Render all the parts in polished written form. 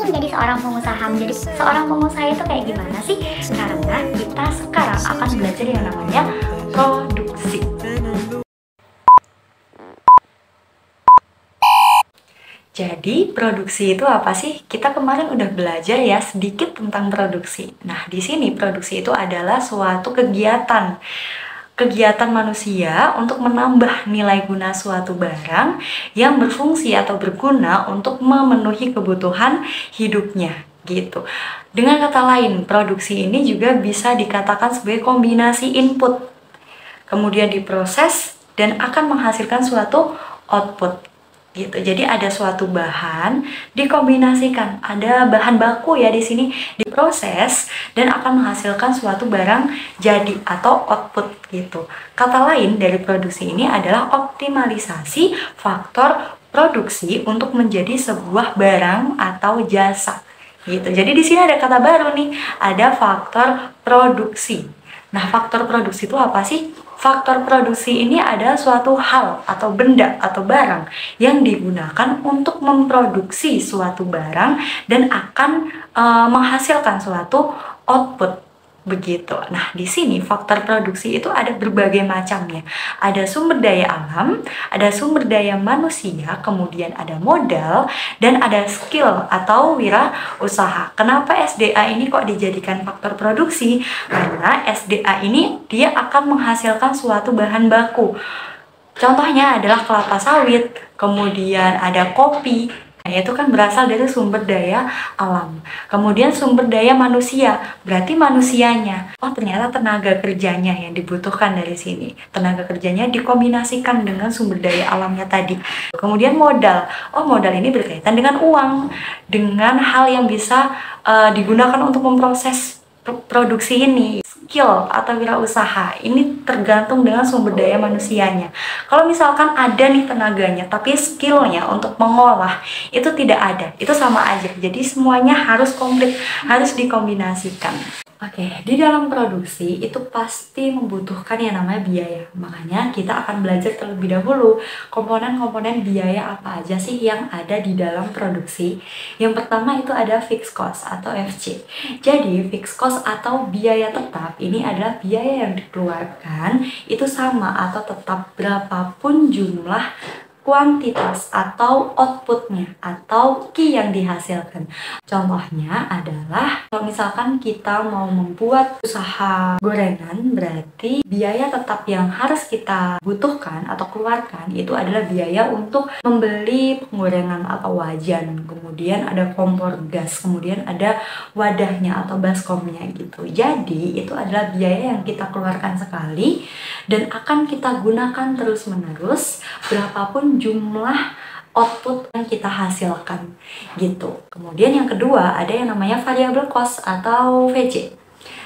Menjadi seorang pengusaha itu kayak gimana sih? Karena kita sekarang akan belajar yang namanya produksi. Jadi produksi itu apa sih? Kita kemarin udah belajar ya sedikit tentang produksi. Nah, di sini produksi itu adalah suatu kegiatan manusia untuk menambah nilai guna suatu barang yang berfungsi atau berguna untuk memenuhi kebutuhan hidupnya gitu. Dengan kata lain, produksi ini juga bisa dikatakan sebagai kombinasi input, kemudian diproses dan akan menghasilkan suatu output gitu. Jadi ada suatu bahan dikombinasikan, ada bahan baku ya di sini, diproses dan akan menghasilkan suatu barang jadi atau output gitu. Kata lain dari produksi ini adalah optimalisasi faktor produksi untuk menjadi sebuah barang atau jasa gitu. Jadi di sini ada kata baru nih, ada faktor produksi. Nah, faktor produksi itu apa sih? Faktor produksi ini adalah suatu hal atau benda atau barang yang digunakan untuk memproduksi suatu barang dan akan menghasilkan suatu output begitu. Nah, di sini faktor produksi itu ada berbagai macamnya. Ada sumber daya alam, ada sumber daya manusia, kemudian ada modal, dan ada skill atau wirausaha. Kenapa SDA ini kok dijadikan faktor produksi? Karena SDA ini dia akan menghasilkan suatu bahan baku. Contohnya adalah kelapa sawit, kemudian ada kopi. Nah, itu kan berasal dari sumber daya alam. Kemudian sumber daya manusia, berarti manusianya. Oh, ternyata tenaga kerjanya yang dibutuhkan dari sini. Tenaga kerjanya dikombinasikan dengan sumber daya alamnya tadi. Kemudian modal. Oh, modal ini berkaitan dengan uang, dengan hal yang bisa digunakan untuk memproses produksi ini. Skill atau wirausaha ini tergantung dengan sumber daya manusianya. Kalau misalkan ada nih tenaganya tapi skillnya untuk mengolah itu tidak ada, itu sama aja. Jadi semuanya harus komplit, harus dikombinasikan. Oke, di dalam produksi itu pasti membutuhkan yang namanya biaya. Makanya kita akan belajar terlebih dahulu komponen-komponen biaya apa aja sih yang ada di dalam produksi. Yang pertama itu ada fixed cost atau FC. Jadi fixed cost atau biaya tetap ini adalah biaya yang dikeluarkan itu sama atau tetap berapapun jumlah kuantitas atau outputnya atau key yang dihasilkan. Contohnya adalah kalau misalkan kita mau membuat usaha gorengan, berarti biaya tetap yang harus kita butuhkan atau keluarkan itu adalah biaya untuk membeli penggorengan atau wajan, kemudian ada kompor gas, kemudian ada wadahnya atau baskomnya gitu. Jadi itu adalah biaya yang kita keluarkan sekali dan akan kita gunakan terus-menerus berapapun jumlah output yang kita hasilkan gitu. Kemudian yang kedua ada yang namanya variable cost atau VC.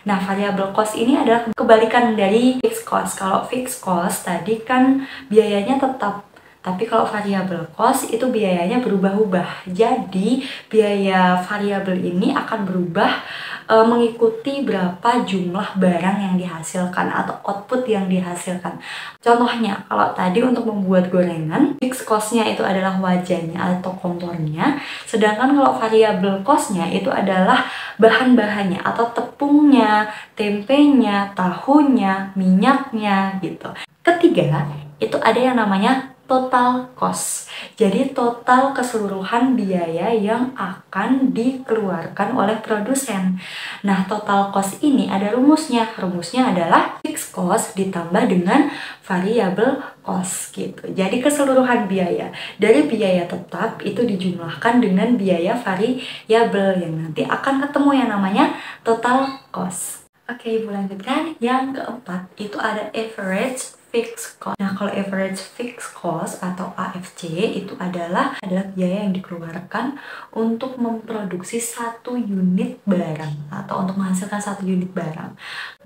Nah, variable cost ini adalah kebalikan dari fixed cost. Kalau fixed cost tadi kan biayanya tetap, tapi kalau variable cost itu biayanya berubah-ubah. Jadi biaya variabel ini akan berubah mengikuti berapa jumlah barang yang dihasilkan atau output yang dihasilkan. Contohnya, kalau tadi untuk membuat gorengan, fixed cost-nya itu adalah wajannya atau kompornya, sedangkan kalau variable cost-nya itu adalah bahan-bahannya atau tepungnya, tempenya, tahunya, minyaknya gitu. Ketiga, itu ada yang namanya total cost. Jadi total keseluruhan biaya yang akan dikeluarkan oleh produsen. Nah, total cost ini ada rumusnya. Rumusnya adalah fixed cost ditambah dengan variable cost gitu. Jadi keseluruhan biaya dari biaya tetap itu dijumlahkan dengan biaya variabel yang nanti akan ketemu yang namanya total cost. Oke, Ibu lanjutkan. Yang keempat itu ada average fixed cost. Nah, kalau average fixed cost atau AFC itu adalah biaya yang dikeluarkan untuk memproduksi satu unit barang atau untuk menghasilkan satu unit barang.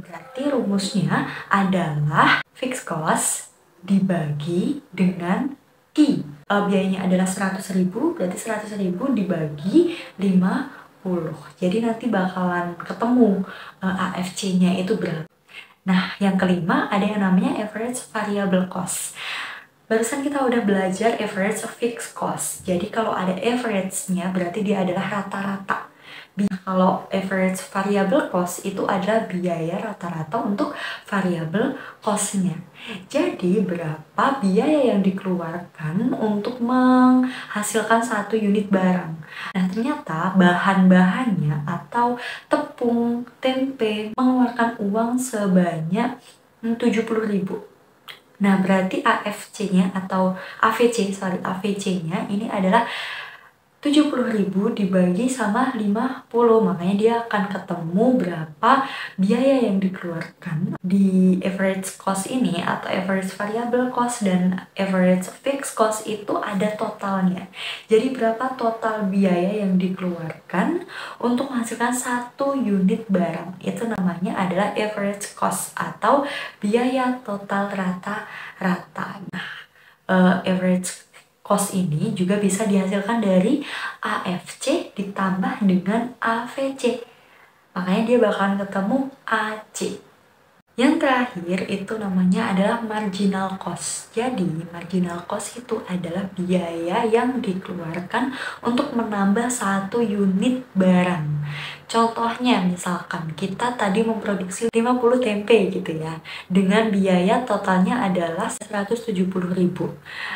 Berarti rumusnya adalah fixed cost dibagi dengan Q. Biayanya adalah 100.000, berarti 100.000 dibagi 50. Jadi nanti bakalan ketemu AFC-nya itu berapa. Nah, yang kelima ada yang namanya average variable cost. Barusan kita udah belajar average fixed cost. Jadi kalau ada average-nya berarti dia adalah rata-rata. Kalau average variable cost itu adalah biaya rata-rata untuk variable cost-nya. Jadi berapa biaya yang dikeluarkan untuk menghasilkan satu unit barang. Nah ternyata bahan-bahannya atau tepung, tempe mengeluarkan uang sebanyak 70.000. Nah, berarti AFC-nya atau AVC-nya ini adalah 70.000 dibagi sama 50. Makanya dia akan ketemu berapa biaya yang dikeluarkan di average cost ini, atau average variable cost dan average fixed cost itu ada totalnya. Jadi berapa total biaya yang dikeluarkan untuk menghasilkan satu unit barang. Itu namanya adalah average cost atau biaya total rata-rata. Nah, average cost ini juga bisa dihasilkan dari AFC ditambah dengan AVC. Makanya dia bakalan ketemu AC. Yang terakhir itu namanya adalah marginal cost. Jadi marginal cost itu adalah biaya yang dikeluarkan untuk menambah satu unit barang. Contohnya misalkan kita tadi memproduksi 50 tempe gitu ya, dengan biaya totalnya adalah 170.000.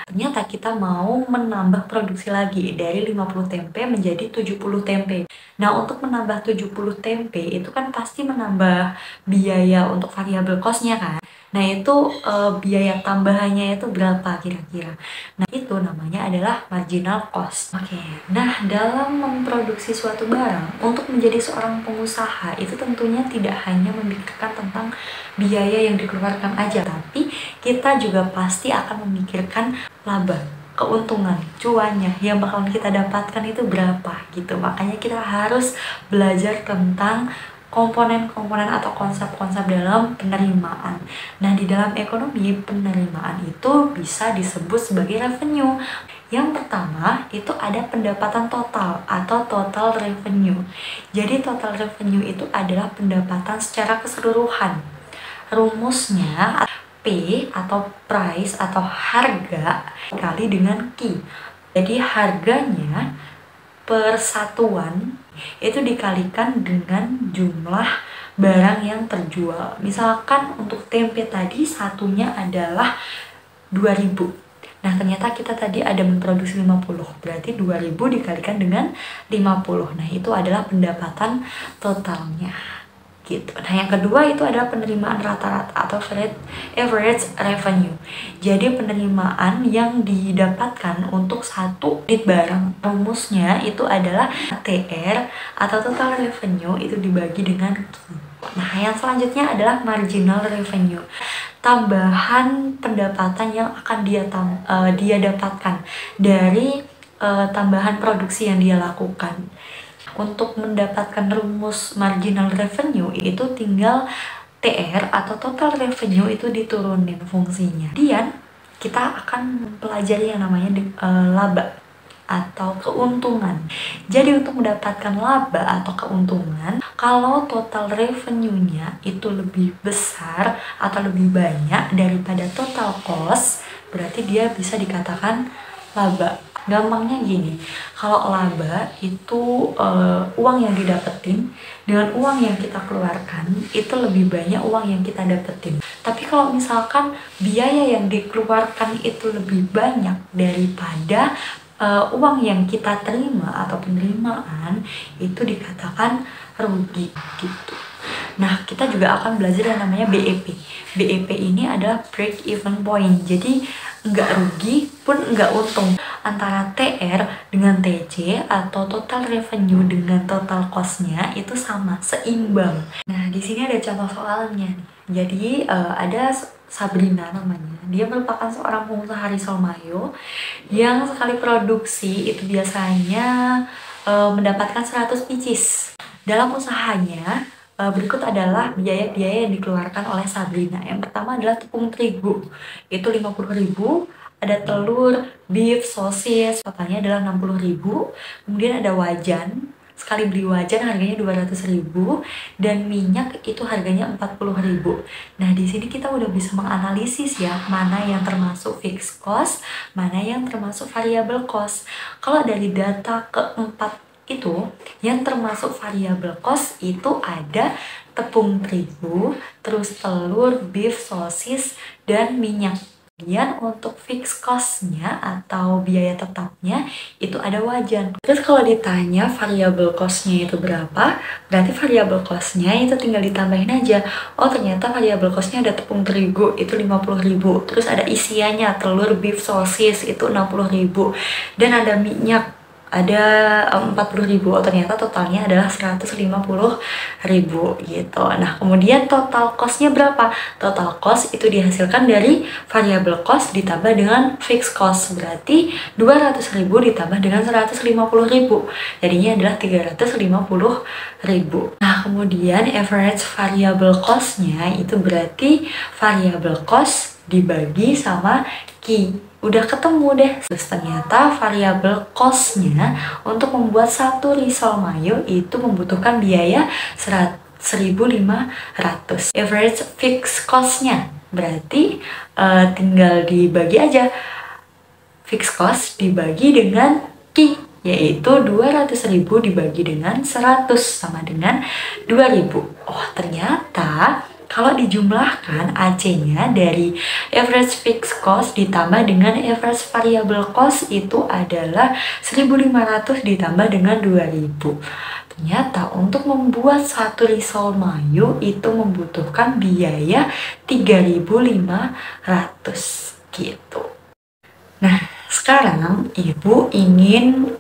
Ternyata kita mau menambah produksi lagi dari 50 tempe menjadi 70 tempe. Nah, untuk menambah 70 tempe itu kan pasti menambah biaya untuk variable cost-nya kan. Nah, itu biaya tambahannya itu berapa kira-kira? Nah, itu namanya adalah marginal cost. Oke. Nah, dalam memproduksi suatu barang, untuk menjadi seorang pengusaha itu tentunya tidak hanya memikirkan tentang biaya yang dikeluarkan aja, tapi kita juga pasti akan memikirkan laba, keuntungan, cuannya yang bakalan kita dapatkan itu berapa gitu. Makanya kita harus belajar tentang komponen-komponen atau konsep-konsep dalam penerimaan. Nah, di dalam ekonomi, penerimaan itu bisa disebut sebagai revenue. Yang pertama, itu ada pendapatan total atau total revenue. Jadi, total revenue itu adalah pendapatan secara keseluruhan. Rumusnya P atau price atau harga kali dengan Q. Jadi, harganya per satuan itu dikalikan dengan jumlah barang yang terjual. Misalkan untuk tempe tadi satunya adalah 2.000. Nah, ternyata kita tadi ada memproduksi 50. Berarti 2.000 dikalikan dengan 50. Nah, itu adalah pendapatan totalnya. Gitu. Nah, yang kedua itu adalah penerimaan rata-rata atau average revenue. Jadi penerimaan yang didapatkan untuk satu unit barang, rumusnya itu adalah TR atau total revenue itu dibagi dengan Q. Nah, yang selanjutnya adalah marginal revenue, tambahan pendapatan yang akan dia dapatkan dari tambahan produksi yang dia lakukan. Untuk mendapatkan rumus marginal revenue itu tinggal TR atau total revenue itu diturunin fungsinya. Kemudian kita akan mempelajari yang namanya laba atau keuntungan. Jadi untuk mendapatkan laba atau keuntungan, kalau total revenue-nya itu lebih besar atau lebih banyak daripada total cost, berarti dia bisa dikatakan laba. Gampangnya gini, kalau laba itu uang yang didapetin dengan uang yang kita keluarkan itu lebih banyak uang yang kita dapetin. Tapi kalau misalkan biaya yang dikeluarkan itu lebih banyak daripada uang yang kita terima atau penerimaan, itu dikatakan rugi gitu. Nah, kita juga akan belajar yang namanya BEP. BEP ini adalah break even point. Jadi nggak rugi pun nggak untung. Antara TR dengan TC atau total revenue dengan total cost-nya itu sama, seimbang. Nah, di sini ada contoh soalnya nih. Jadi ada Sabrina namanya. Dia merupakan seorang pengusaha risol mayo yang sekali produksi itu biasanya mendapatkan 100 pieces. Dalam usahanya, berikut adalah biaya-biaya yang dikeluarkan oleh Sabrina. Yang pertama adalah tepung terigu, itu 50.000. Ada telur, beef, sosis, totalnya adalah 60.000. Kemudian ada wajan, sekali beli wajan harganya 200.000 dan minyak itu harganya 40.000. Nah, di sini kita udah bisa menganalisis ya, mana yang termasuk fixed cost, mana yang termasuk variable cost. Kalau dari data keempat itu, yang termasuk variable cost itu ada tepung terigu, terus telur, beef, sosis, dan minyak. Kemudian untuk fixed cost-nya atau biaya tetapnya itu ada wajan. Terus kalau ditanya variable cost-nya itu berapa, berarti variable cost-nya itu tinggal ditambahin aja. Oh, ternyata variable cost-nya ada tepung terigu itu 50.000. Terus ada isiannya telur, beef, sosis itu 60.000. Dan ada minyak ada 40.000. Oh, ternyata totalnya adalah 150.000 gitu. Nah, kemudian total cost-nya berapa? Total cost itu dihasilkan dari variable cost ditambah dengan fixed cost. Berarti 200.000 ditambah dengan 150.000. Jadinya adalah 350.000. Nah, kemudian average variable cost-nya itu berarti variable cost dibagi sama key. Udah ketemu deh. Terus ternyata variabel cost-nya untuk membuat satu risol mayo itu membutuhkan biaya 1.500. Average fixed cost-nya berarti tinggal dibagi aja. Fixed cost dibagi dengan Q, yaitu 200.000 dibagi dengan 100 sama dengan 2.000. Oh, ternyata kalau dijumlahkan AC-nya dari average fixed cost ditambah dengan average variable cost itu adalah 1.500 ditambah dengan 2.000. Ternyata untuk membuat satu risol mayo itu membutuhkan biaya 3.500 gitu. Nah, sekarang Ibu ingin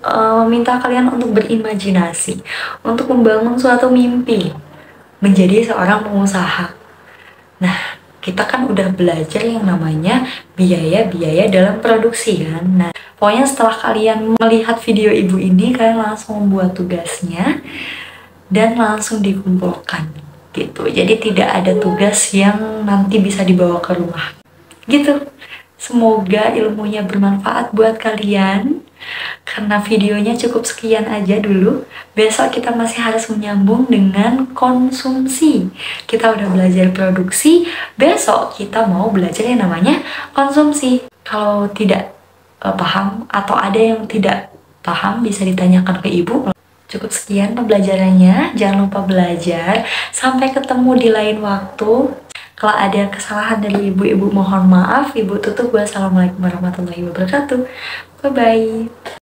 minta kalian untuk berimajinasi, untuk membangun suatu mimpi menjadi seorang pengusaha. Nah, kita kan udah belajar yang namanya biaya-biaya dalam produksi kan. Nah, pokoknya setelah kalian melihat video Ibu ini, kalian langsung membuat tugasnya dan langsung dikumpulkan gitu. Jadi tidak ada tugas yang nanti bisa dibawa ke rumah gitu. Semoga ilmunya bermanfaat buat kalian. Karena videonya cukup sekian aja dulu. Besok kita masih harus menyambung dengan konsumsi. Kita udah belajar produksi, besok kita mau belajar yang namanya konsumsi. Kalau tidak paham atau ada yang tidak paham bisa ditanyakan ke Ibu. Cukup sekian pembelajarannya. Jangan lupa belajar. Sampai ketemu di lain waktu. Kalau ada kesalahan dari Ibu-Ibu mohon maaf. Ibu tutup. Wassalamualaikum warahmatullahi wabarakatuh. Bye-bye.